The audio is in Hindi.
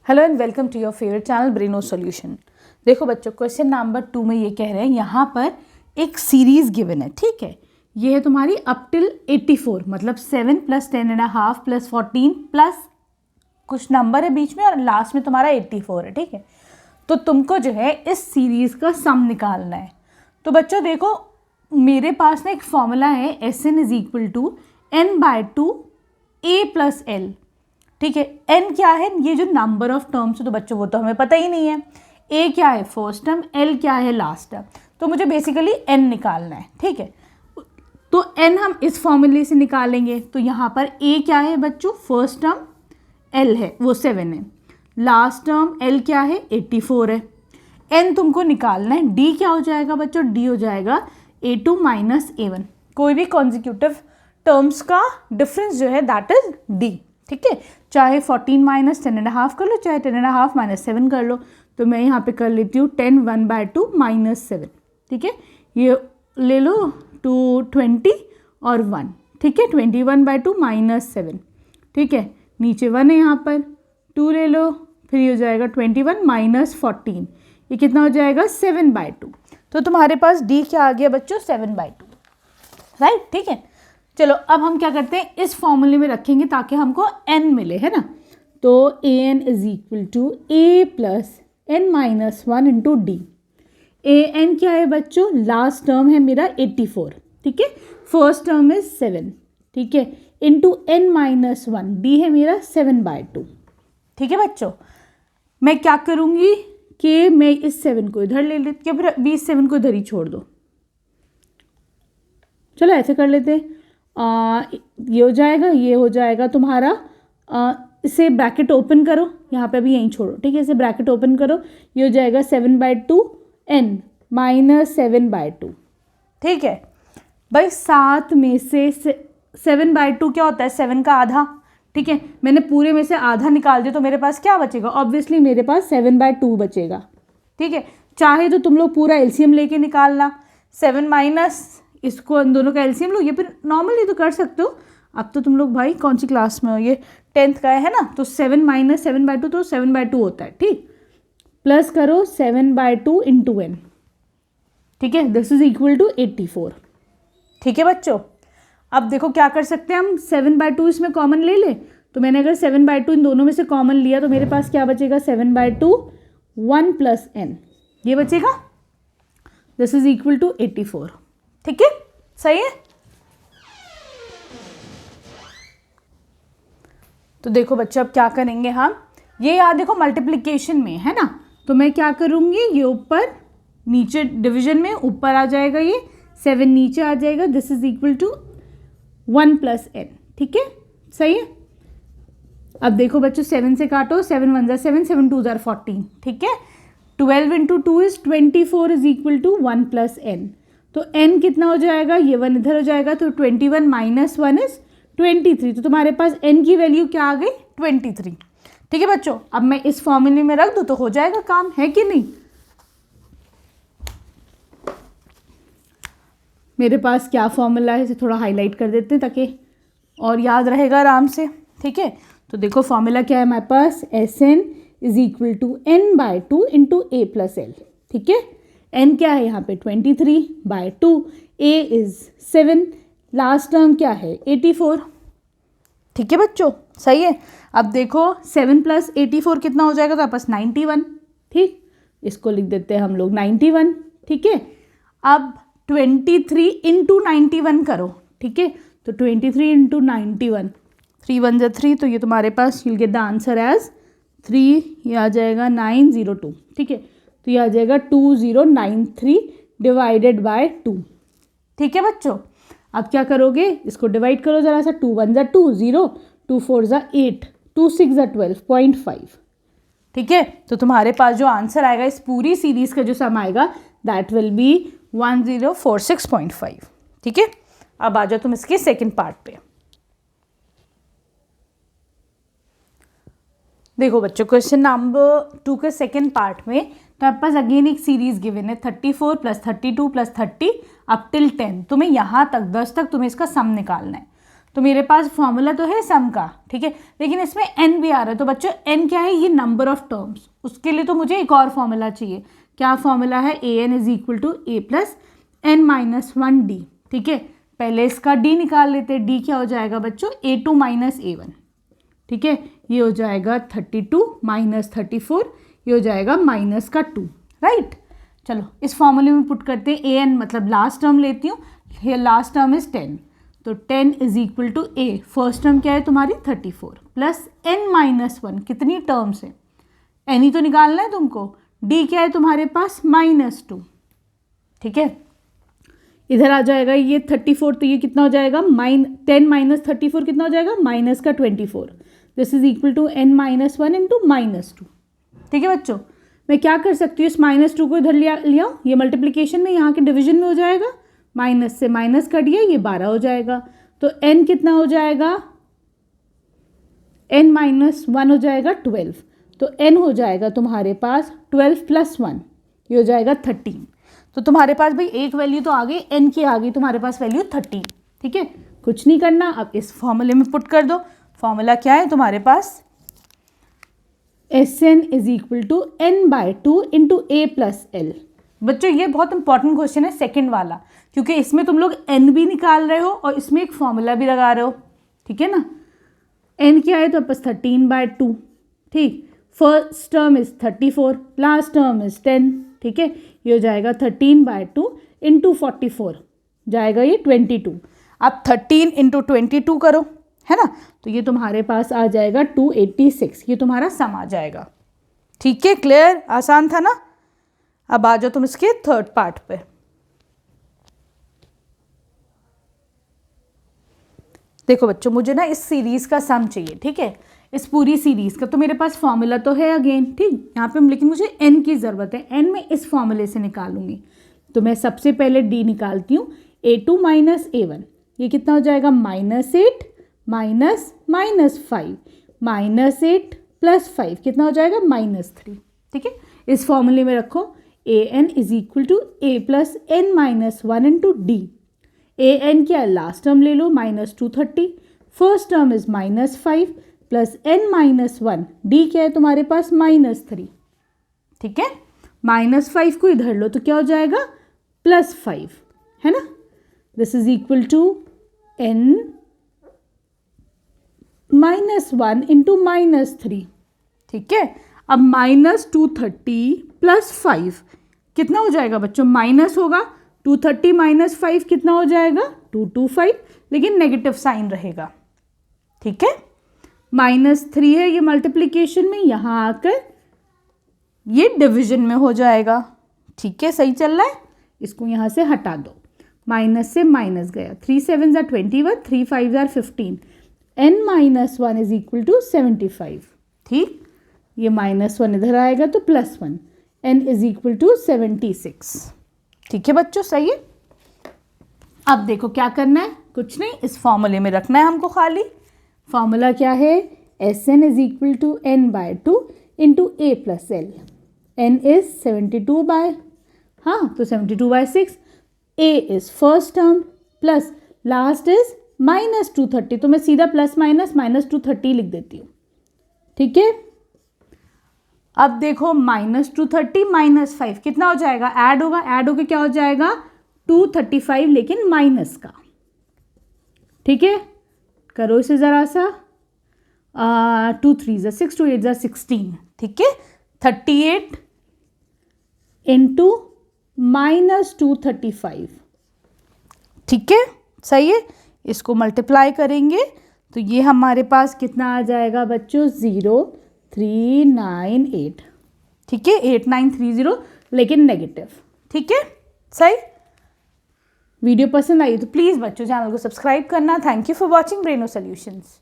Hello and welcome to your favourite channel Braino solution. देखो बच्चों, क्वेश्चन नंबर 2 में ये कह रहे हैं, यहाँ पर एक सीरीज गिवन है, ठीक है। ये है तुम्हारी अप टिल 84, मतलब 7 + 10.5 + 14 प्लस कुछ नंबर है बीच में और लास्ट में तुम्हारा 84 है, ठीक है। तो तुमको जो है इस सीरीज का सम निकालना है। तो बच्चों देखो, मेरे पास ना एक फॉर्मूला है, Sn = n/2 a + l, ठीक है। n क्या है, ये जो नंबर ऑफ टर्म्स है, तो बच्चों वो तो हमें पता ही नहीं है। a क्या है फर्स्ट टर्म, l क्या है लास्ट टर्म, तो मुझे बेसिकली n निकालना है, ठीक है। तो n हम इस फॉर्मूले से निकालेंगे। तो यहाँ पर a क्या है बच्चों, फर्स्ट टर्म, l है वो 7 है, लास्ट टर्म l क्या है 84 है। n तुमको निकालना है। d क्या हो जाएगा बच्चों, d हो जाएगा a2 - a1। कोई भी कॉन्जिक्यूटिव टर्म्स का डिफरेंस जो है दैट इज d, ठीक है। चाहे 14 - 10.5 कर लो, चाहे 10.5 - 7 कर लो। तो मैं यहाँ पे कर लेती हूँ 10 1/2 - 7, ठीक है। ये ले लो 20 और 1, ठीक है। 21/2 - 7, ठीक है। नीचे 1 है, यहाँ पर 2 ले लो, फिर ये हो जाएगा 21 - 14, ये कितना हो जाएगा 7/2। तो तुम्हारे पास d क्या आ गया बच्चों, 7/2, राइट, ठीक है। चलो अब हम क्या करते हैं, इस फॉर्मूले में रखेंगे ताकि हमको n मिले, है ना। तो an = a + n - 1 × d। an क्या है बच्चों, लास्ट टर्म है मेरा 84, ठीक है। फर्स्ट टर्म इज 7, ठीक है, इंटू n - 1, d है मेरा 7/2, ठीक है बच्चों। मैं क्या करूँगी कि मैं इस 7 को इधर ले लेती हूँ, फिर 7 को इधर ही छोड़ दो। चलो ऐसे कर लेते हैं। ये हो जाएगा, ये हो जाएगा तुम्हारा, इसे ब्रैकेट ओपन करो, यहाँ पे अभी यहीं छोड़ो, ठीक है। इसे ब्रैकेट ओपन करो, ये हो जाएगा 7/2 n - 7/2, ठीक है भाई। 7 में से 7/2 क्या होता है, 7 का आधा, ठीक है। मैंने पूरे में से आधा निकाल दिया तो मेरे पास क्या बचेगा, ऑब्वियसली मेरे पास 7/2 बचेगा, ठीक है। चाहे तो तुम लोग पूरा एलसीएम लेके निकालना, 7 माइनस इसको, इन दोनों का एलसीएम लो, ये फिर नॉर्मली तो कर सकते हो। अब तो तुम लोग भाई कौन सी क्लास में हो, ये 10th का है ना। तो 7 - 7/2 तो 7/2 होता है, ठीक। प्लस करो 7/2 × n, ठीक है, दिस इज इक्वल टू 84, ठीक है बच्चों। अब देखो क्या कर सकते हैं हम, 7/2 इसमें कॉमन ले ले। तो मैंने अगर 7/2 इन दोनों में से कॉमन लिया तो मेरे पास क्या बचेगा, 7/2 1 + n, ये बचेगा। दिस इज इक्वल टू 84, ठीक है, सही है। तो देखो बच्चों अब क्या करेंगे हम, ये याद देखो मल्टीप्लिकेशन में है ना, तो मैं क्या करूँगी, ये ऊपर नीचे डिवीजन में ऊपर आ जाएगा, ये 7 नीचे आ जाएगा, this is equal to 1 + n, ठीक है, सही है। अब देखो बच्चों 7 से काटो, 7 × 1 = 7, 7 × 2 = 14, ठीक है। 12 × 2 is 24 is equal to 1 + n। तो n कितना हो जाएगा, ये 1 इधर हो जाएगा, तो 21 - 1 इज 23। तो तुम्हारे पास n की वैल्यू क्या आ गई, 23, ठीक है बच्चों। अब मैं इस फॉर्मूले में रख दूँ तो हो जाएगा काम, है कि नहीं। मेरे पास क्या फॉर्मूला है, इसे थोड़ा हाईलाइट कर देते हैं ताकि और याद रहेगा आराम से, ठीक है। तो देखो फॉर्मूला क्या है हमारे पास, Sn = n/2 × a + l, ठीक है। n क्या है यहाँ पे 23/2, a इज 7, लास्ट टर्म क्या है 84, ठीक है बच्चों, सही है। अब देखो 7 + 84 कितना हो जाएगा, तो आपस 91, ठीक, इसको लिख देते हैं हम लोग 91, ठीक है। अब 23 × 91 करो, ठीक है। तो 23 × 91, 3 × 1 = 3, तो ये तुम्हारे पास you'll get the answer as 3, ये आ जाएगा 902, ठीक है। तो ये आ जाएगा 2093 / 2, ठीक है बच्चों। अब क्या करोगे, इसको डिवाइड करो ज़रा सा, 2 × 1 = 2, 0, 2 × 4 = 8, 2 × 6 = 12.5, ठीक है। तो तुम्हारे पास जो आंसर आएगा इस पूरी सीरीज का जो सम आएगा दैट विल बी 1046.5, ठीक है। अब आ जाओ तुम इसके सेकंड पार्ट पे। देखो बच्चों क्वेश्चन नंबर 2 के सेकंड पार्ट में तो आपके पास अगेन एक सीरीज गिवन है, 34 + 32 + 30 अप टिल 10। तुम्हें यहाँ तक 10 तक तुम्हें इसका सम निकालना है। तो मेरे पास फॉर्मूला तो है सम का, ठीक है, लेकिन इसमें n भी आ रहा है। तो बच्चों n क्या है, ये नंबर ऑफ टर्म्स, उसके लिए तो मुझे एक और फॉर्मूला चाहिए। क्या फॉर्मूला है, an is equal to a plus n minus 1d, ठीक है। पहले इसका d निकाल लेते हैं। d क्या हो जाएगा बच्चों, a2 माइनस a1, ठीक है। ये हो जाएगा 32 माइनस 34, ये हो जाएगा माइनस का 2, राइट। चलो इस फॉर्मूले में पुट करते हैं। an मतलब लास्ट टर्म लेती हूँ, ये लास्ट टर्म इज 10, तो 10 is equal to a, first term क्या है तुम्हारी 34 प्लस n माइनस 1, कितनी टर्म्स है, n ही तो निकालना है तुमको। d क्या है तुम्हारे पास -2, ठीक है। इधर आ जाएगा ये 34, तो ये कितना हो जाएगा 10 माइनस 34 कितना हो जाएगा माइनस का 24, this is equal to n minus 1 into -2, ठीक है बच्चों। मैं क्या कर सकती हूँ, इस -2 को इधर लिया, ये मल्टीप्लिकेशन में यहाँ के डिवीजन में हो जाएगा, माइनस से माइनस कट गया, ये 12 हो जाएगा। तो n कितना हो जाएगा, n माइनस 1 हो जाएगा 12, तो n हो जाएगा तुम्हारे पास 12 प्लस 1, ये हो जाएगा 13। तो तुम्हारे पास भाई एक वैल्यू तो आ गई, n की आ गई तुम्हारे पास वैल्यू 13, ठीक है। कुछ नहीं करना, अब इस फॉर्मूले में पुट कर दो। फॉर्मूला क्या है तुम्हारे पास, Sn is equal to n/2 into a plus L. बच्चों ये बहुत इंपॉर्टेंट क्वेश्चन है सेकंड वाला, क्योंकि इसमें तुम लोग n भी निकाल रहे हो और इसमें एक फॉर्मूला भी लगा रहे हो, ठीक है ना। n क्या है तो बस 13/2, ठीक। First term is 34, last term is 10, ठीक है। ये हो जाएगा 13/2 इंटू 44, जाएगा ये 22। आप 13 इंटू 22 करो, है ना, तो ये तुम्हारे पास आ जाएगा 286, ये तुम्हारा सम आ जाएगा, ठीक है। क्लियर, आसान था ना। अब आ जाओ तुम इसके थर्ड पार्ट पे। देखो बच्चों, मुझे ना इस सीरीज का सम चाहिए, ठीक है, इस पूरी सीरीज का। तो मेरे पास फॉर्मूला तो है अगेन, ठीक, यहाँ पे, लेकिन मुझे n की ज़रूरत है। n में इस फॉर्मूले से निकालूंगी, तो मैं सबसे पहले d निकालती हूँ, a2 माइनस a1, ये कितना हो जाएगा -8 माइनस -5 -8 प्लस 5 कितना हो जाएगा -3, ठीक है। इस फॉर्मूले में रखो an is equal to a plus n minus 1 into D. an क्या लास्ट टर्म ले लो -230, first term is -5 plus n minus 1, D क्या है तुम्हारे पास -3, ठीक है। -5 को इधर लो तो क्या हो जाएगा +5, है ना। This is equal to n -1 into -3, ठीक है। अब -230 प्लस 5 कितना हो जाएगा बच्चों, माइनस होगा, 230 माइनस 5 कितना हो जाएगा 225, लेकिन नेगेटिव साइन रहेगा, ठीक है। -3 है ये मल्टीप्लिकेशन में, यहाँ आकर ये डिवीजन में हो जाएगा, ठीक है। सही चल रहा है, इसको यहाँ से हटा दो, माइनस से माइनस गया, 3 7 ज़ा 21, 3 5 ज़ा 15, n minus 1 is equal to 75, ठीक। ये -1 इधर आएगा तो +1, n इज इक्वल टू 76, ठीक है बच्चों, सही है। अब देखो क्या करना है, कुछ नहीं, इस फॉर्मूले में रखना है हमको खाली। फॉर्मूला क्या है, Sn is equal to n/2 into a plus L. n is 72 तो 72/6, a is first term plus last is -230, तो मैं सीधा प्लस माइनस -230 लिख देती हूँ, ठीक है। अब देखो -230 -5 कितना हो जाएगा, ऐड होगा, ऐड होके क्या हो जाएगा 235, लेकिन माइनस का, ठीक है। करो इसे ज़रा सा, 2 3 ज़ा 6, 2 8 ज़ा 16, ठीक है। 38 इंटू -235, ठीक है, सही है। इसको मल्टीप्लाई करेंगे तो ये हमारे पास कितना आ जाएगा बच्चों 0398, ठीक है, 8930, लेकिन नेगेटिव, ठीक है, सही। वीडियो पसंद आई तो प्लीज़ बच्चों चैनल को सब्सक्राइब करना। Thank you for watching Braino solutions.